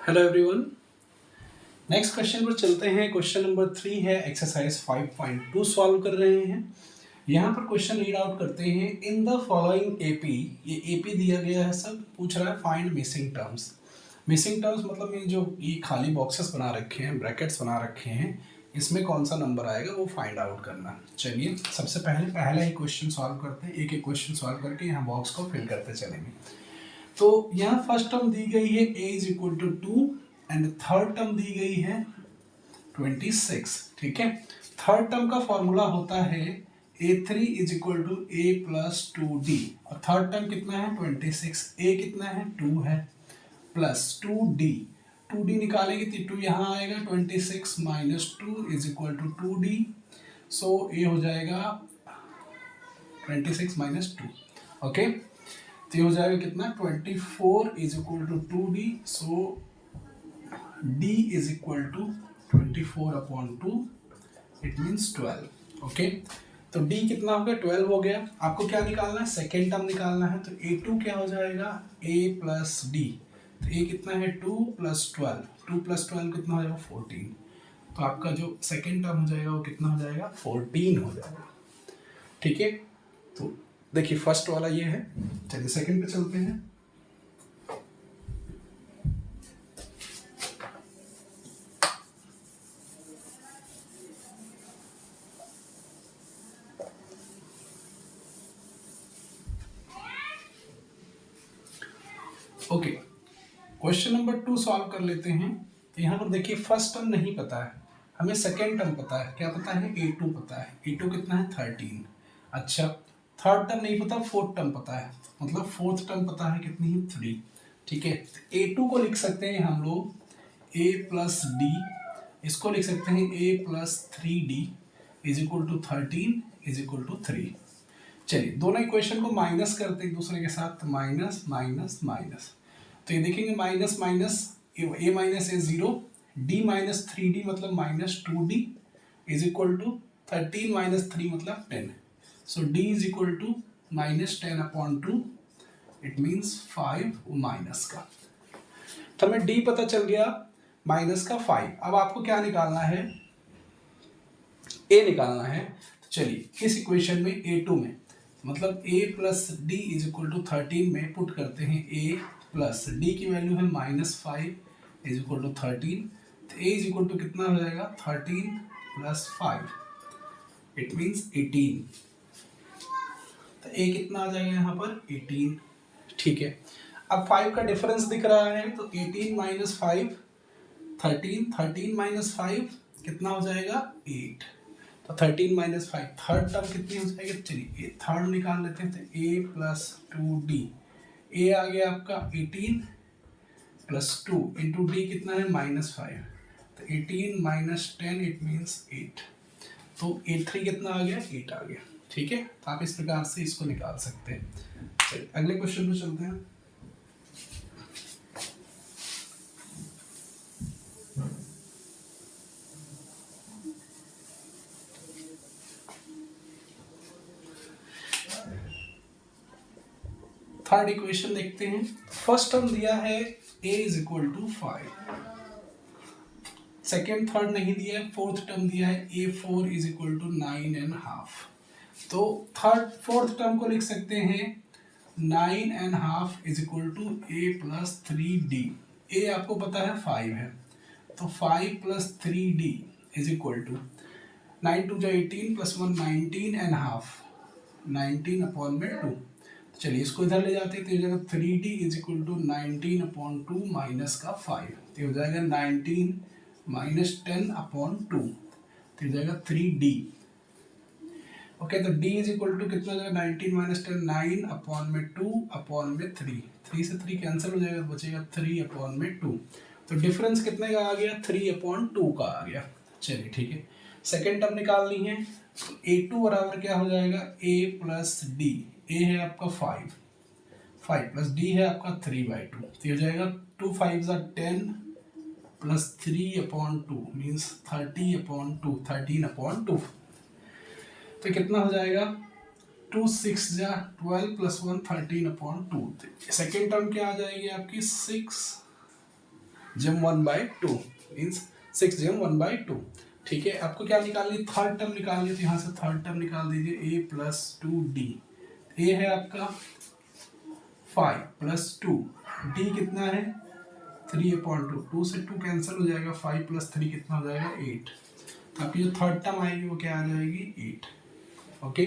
Hello everyone. Next question पर चलते हैं। क्वेश्चन नंबर 3 है, एक्सरसाइज 5.2 सॉल्व कर रहे हैं। यहाँ पर क्वेश्चन रीड आउट करते हैं। इन द फॉलोइंग एपी, ये एपी दिया गया है, सब पूछ रहा है find missing terms. Missing terms मतलब ये खाली बॉक्सेस बना रखे हैं, ब्रैकेट्स बना रखे हैं, इसमें कौन सा नंबर आएगा वो फाइंड आउट करना। चलिए सबसे पहले पहला ही क्वेश्चन सॉल्व करते हैं। एक एक क्वेश्चन सॉल्व करके यहाँ बॉक्स को फिल करते चलेंगे। तो यहाँ फर्स्ट टर्म दी गई है a is equal to 2 and third term दी गई है 26। ठीक है, थर्ड टर्म का फॉर्मूला होता है a3 is equal to a plus 2d और थर्ड टर्म कितना है 26, a कितना है 2 है प्लस 2d निकालेंगे तो 2 यहाँ आएगा 26 minus 2 is equal to 2d। So ये हो जाएगा 26 माइनस 2। ओके, तो ये हो जाएगा कितना 24 is equal to 2d। So d is equal to 24 upon 2, it means 12। Okay, तो d कितना हो गया 12 हो गया। आपको क्या निकालना है, सेकेंड टर्म निकालना है। तो a2 क्या हो जाएगा a प्लस d। तो a कितना है 2 प्लस 12, 2 प्लस 12 कितना हो जाएगा 14। तो आपका जो सेकेंड टर्म हो जाएगा वो कितना हो जाएगा 14 हो जाएगा। ठीक है, तो देखिए फर्स्ट वाला ये है। चलिए सेकंड पे चलते हैं। ओके, क्वेश्चन नंबर 2 सॉल्व कर लेते हैं। तो यहाँ पर देखिए फर्स्ट टर्म नहीं पता है, हमें सेकेंड टर्म पता है। क्या पता है a2 पता है। a2 कितना है 13। अच्छा, थर्ड टर्म नहीं पता, फोर्थ टर्म पता है, मतलब फोर्थ टर्म पता है कितनी है 3। ठीक है, तो a2 को लिख सकते हैं हम लोग a प्लस डी, इसको लिख सकते हैं a plus 3d is equal to 13 is equal to 3। चलिए दोनों इक्वेशन को माइनस करते हैं एक दूसरे के साथ, तो माइनस माइनस माइनस, तो ये देखेंगे minus minus a minus A 0, d minus 3d मतलब minus 2d is equal to 13 minus 3 मतलब 10। So d is equal to minus 10 upon 2, it means 5 minus का। तो हमें d पता चल गया माइनस का 5। अब आपको क्या निकालना है, a निकालना है। तो चलिए इस इक्वेशन में a2 में मतलब a plus D is equal to 13 में पुट करते हैं a प्लस डी की वैल्यू है माइनस 5 इज इक्वल टू 13। तो a इज इक्वल टू कितना हो जाएगा 13 प्लस 5, इट मीन्स 18। तो a कितना आ जाएगा यहाँ पर 18। ठीक है, अब 5 का डिफरेंस दिख रहा है, तो 18 माइनस 5 13, 13 माइनस 5 कितना हो जाएगा 8। तो 13 माइनस 5 थर्ड टर्म कितनी हो जाएगी, चलिए थर्ड निकाल लेते हैं। तो a प्लस 2d, a आ गया आपका 18 प्लस 2 इंटू डी कितना है माइनस 5। तो 18 माइनस 10 इट मीन्स 8। तो 8 3 कितना आ गया 8 आ गया। ठीक है, तो आप इस प्रकार से इसको निकाल सकते हैं। चलिए अगले क्वेश्चन पे चलते हैं। थर्ड इक्वेशन देखते हैं। फर्स्ट टर्म दिया है a is equal to 5, second third नहीं दिया है, फोर्थ टर्म दिया है a4 इज इक्वल टू 9.5। तो थर्ड फोर्थ टर्म को लिख सकते हैं 9.5 is equal to a plus 3d। a आपको पता है 5 है, तो 5 plus 3d is equal to 9 to 18 plus 1 19.5, 19 upon में 2। चलिए इसको इधर ले जाते हैं, तो ये हो जाएगा 3d is equal to 19 upon 2 minus का 5। तो ये हो जाएगा 19 माइनस 10 अपॉन 2, तो ये हो जाएगा 3d। ओके, तो d इज इक्वल टू कितना हो जाएगा 19 माइनस 10, 9 अपॉन में 2 अपॉन में 3, 3 से 3 कैंसिल हो जाएगा, बचेगा 3 अपॉन में 2। तो डिफरेंस कितने का आ गया 3 अपॉन 2 का आ गया। चलिए ठीक है, सेकेंड टर्म निकालनी है। तो a2 बराबर क्या हो जाएगा a प्लस डी। a है आपका 5 प्लस d है आपका 3/2। तो हो जाएगा 2 5 10 plus 3 upon 2 means 30 upon 2, 13 upon 2। तो कितना हो जाएगा 2 6 12 प्लस 1 13 अपॉन 2। सेकेंड टर्म क्या आ जाएगी आपकी 6 जेम 1/2 मीन्स 6 जेम 1/2। ठीक है, आपको क्या निकालनी, थर्ड टर्म निकालनी है, तो यहाँ से थर्ड टर्म निकाल दीजिए, a प्लस 2d। a है आपका 5 प्लस 2, d कितना है 3/2, 2 से 2 कैंसिल हो जाएगा, 5 प्लस 3 कितना हो जाएगा 8। तो आपकी जो थर्ड टर्म आएगी वो क्या आ जाएगी 8। ओके,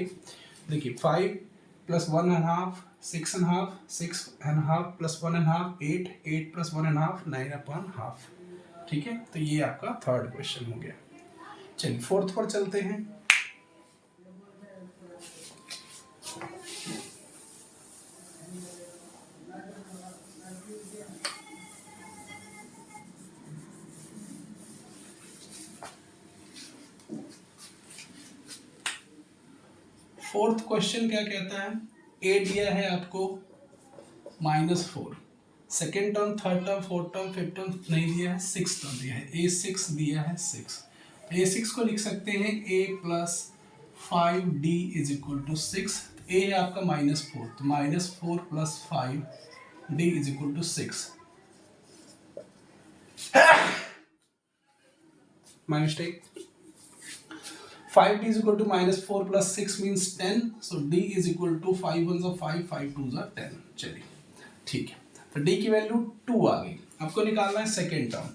देखिए 5 प्लस 1.5 6.5, 6.5 प्लस 1.5 8, 8 प्लस 1.5 9/2। ठीक है, तो ये आपका थर्ड क्वेश्चन हो गया। चलिए फोर्थ पर चलते हैं। फोर्थ क्वेश्चन क्या कहता है, ए दिया है आपको -4, second term third term fourth term fifth term नहीं दिया है, सिक्स टर्म दिया है, a6 दिया है 6। a6 को लिख सकते हैं a plus 5d is equal to 6। a है आपका -4, तो -4 plus 5d is equal to 6। My mistake. 5d is equal to -4 plus 6 means 10. So d is equal to 5 1s are 5, 5 2s are 10. चलिए ठीक है, तो d की वैल्यू 2 आ गई। आपको निकालना है सेकेंड टर्म,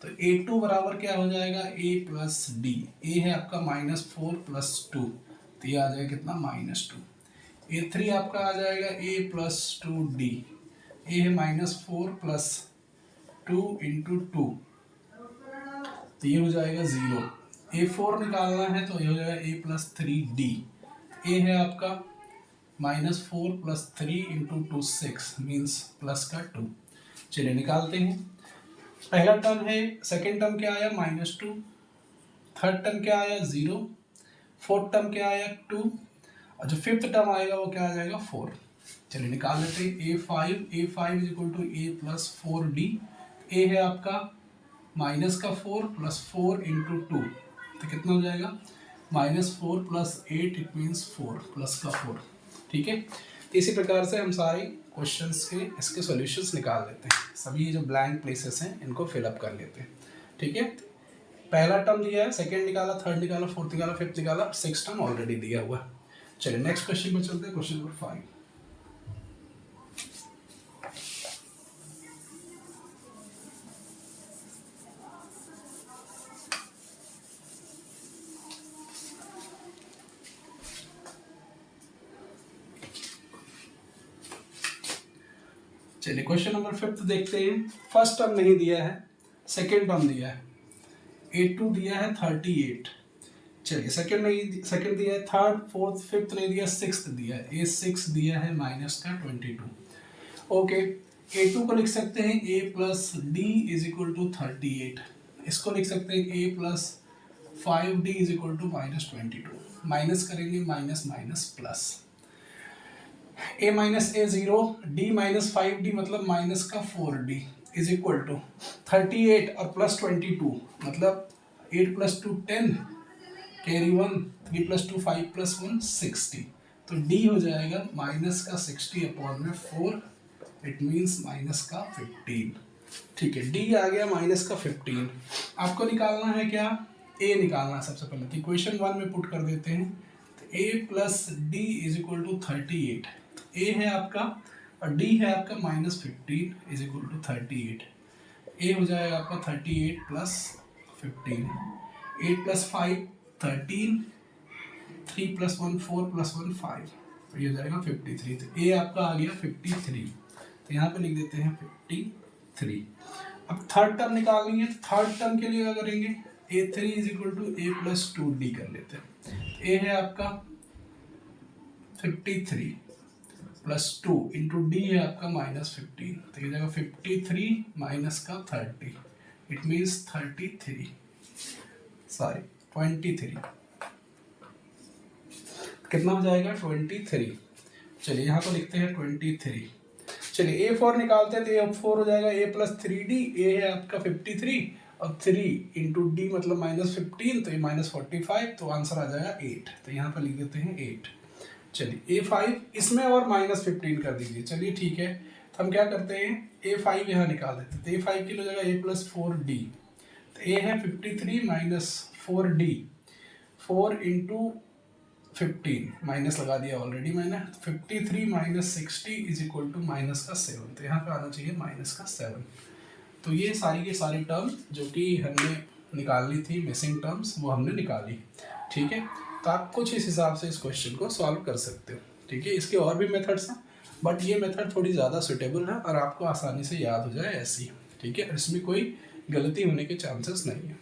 तो a2 बराबर क्या हो जाएगा a प्लस डी। a है आपका -4 प्लस 2, तो ये आ जाएगा कितना -2। a3 आपका आ जाएगा a प्लस 2d। a है -4 प्लस 2 इंटू 2, तो ये हो जाएगा 0। a4 निकालना है तो ये हो जाएगा a प्लस 3d। a है आपका -4 प्लस 3 इंटू 2 6 मीन्स प्लस का 2। चलिए निकालते हैं। पहला टर्म है, सेकेंड टर्म क्या आया -2, थर्ड टर्म क्या आया 0, फोर्थ टर्म क्या आया 2, और जो फिफ्थ टर्म आएगा वो क्या आ जाएगा 4। चलिए निकाल लेते हैं। a5 is equal to a plus 4d। a है आपका -4 प्लस 4 इंटू 2, तो कितना हो जाएगा -4 प्लस 8, इट मीन्स 4 प्लस का 4। ठीक है, तो इसी प्रकार से हम सारे क्वेश्चंस के इसके सॉल्यूशंस निकाल लेते हैं। सभी जो ब्लैंक प्लेसेस हैं इनको फिलअप कर लेते हैं। ठीक है, पहला टर्म दिया है, सेकेंड निकाला, थर्ड निकाला, फोर्थ निकाला, फिफ्थ निकाला, सिक्स टर्म ऑलरेडी दिया हुआ। चलिए नेक्स्ट क्वेश्चन में चलते हैं, क्वेश्चन नंबर 5। चलिए क्वेश्चन नंबर 5 देखते हैं। फर्स्ट टर्म नहीं दिया है, सेकेंड टर्म दिया है, a2 दिया है 38। चलिए सेकेंड दिया है, थर्ड फोर्थ फिफ्थ नहीं दिया, सिक्स्थ दिया है, a6 दिया है -22। ओके, a2 को लिख सकते हैं a plus D is equal to 38। इसको लिख सकते हैं a plus 5d is equal to -22। Minus करेंगे, minus minus plus, a minus a 0, d minus 5d मतलब माइनस का 4d इज इक्वल टू 38 और प्लस 22 मतलब 8 प्लस 2 10, कैरी 1, 3 प्लस 2 5 प्लस 1 60। तो d हो जाएगा माइनस का 60 अपॉन में 4, इट मीन्स माइनस का 15। ठीक है, d आ गया माइनस का 15। आपको निकालना है क्या, a निकालना है सबसे पहले, तो इक्वेशन 1 में पुट कर देते हैं। तो a plus D is equal to 38। a है आपका और d है आपका -15 इज इक्वल टू 38। a हो जाएगा आपका 38 प्लस 15, 8 प्लस 5 13, 3 प्लस 1 4 प्लस 1 5, तो ये हो जाएगा 53। तो a आपका आ गया 53, तो यहाँ पे लिख देते हैं 53। अब थर्ड टर्म निकालनी है, तो थर्ड टर्म के लिए क्या करेंगे, a3 is equal to a plus 2d कर लेते हैं। तो a है आपका 53 प्लस 2 इंटू डी है आपका -15, तो ये जाएगा 53 माइनस का 30, इट मीन्स 23 कितना हो जाएगा 23। चलिए यहाँ पर लिखते हैं 23। चलिए a4 निकालते हैं, तो a4 हो जाएगा a प्लस 3d। a है आपका 53 और 3 इंटू डी मतलब -15, तो ये -45, तो आंसर आ जाएगा 8। तो यहाँ पर लिख देते हैं 8। चलिए a5 इसमें और -15 कर दीजिए। चलिए ठीक है, तो हम क्या करते हैं, A5 यहाँ निकाल देते हैं, तो A5 की हो जाएगा A + 4D, तो A है 53 माइनस 4D, 4 × 15 माइनस लगा दिया ऑलरेडी मैंने, 53 minus 60 is equal to minus का 7, तो यहाँ पे आना चाहिए माइनस का 7। तो ये सारी के सारी टर्म्स जो कि हमने निकालनी थी मिसिंग टर्म्स, वो हमने निकाली। ठीक है, तो आप कुछ इस हिसाब से इस क्वेश्चन को सॉल्व कर सकते हो। ठीक है, इसके और भी मेथड्स हैं, बट ये मेथड थोड़ी ज़्यादा सुटेबल है और आपको आसानी से याद हो जाए ऐसी। ठीक है, इसमें कोई गलती होने के चांसेस नहीं है।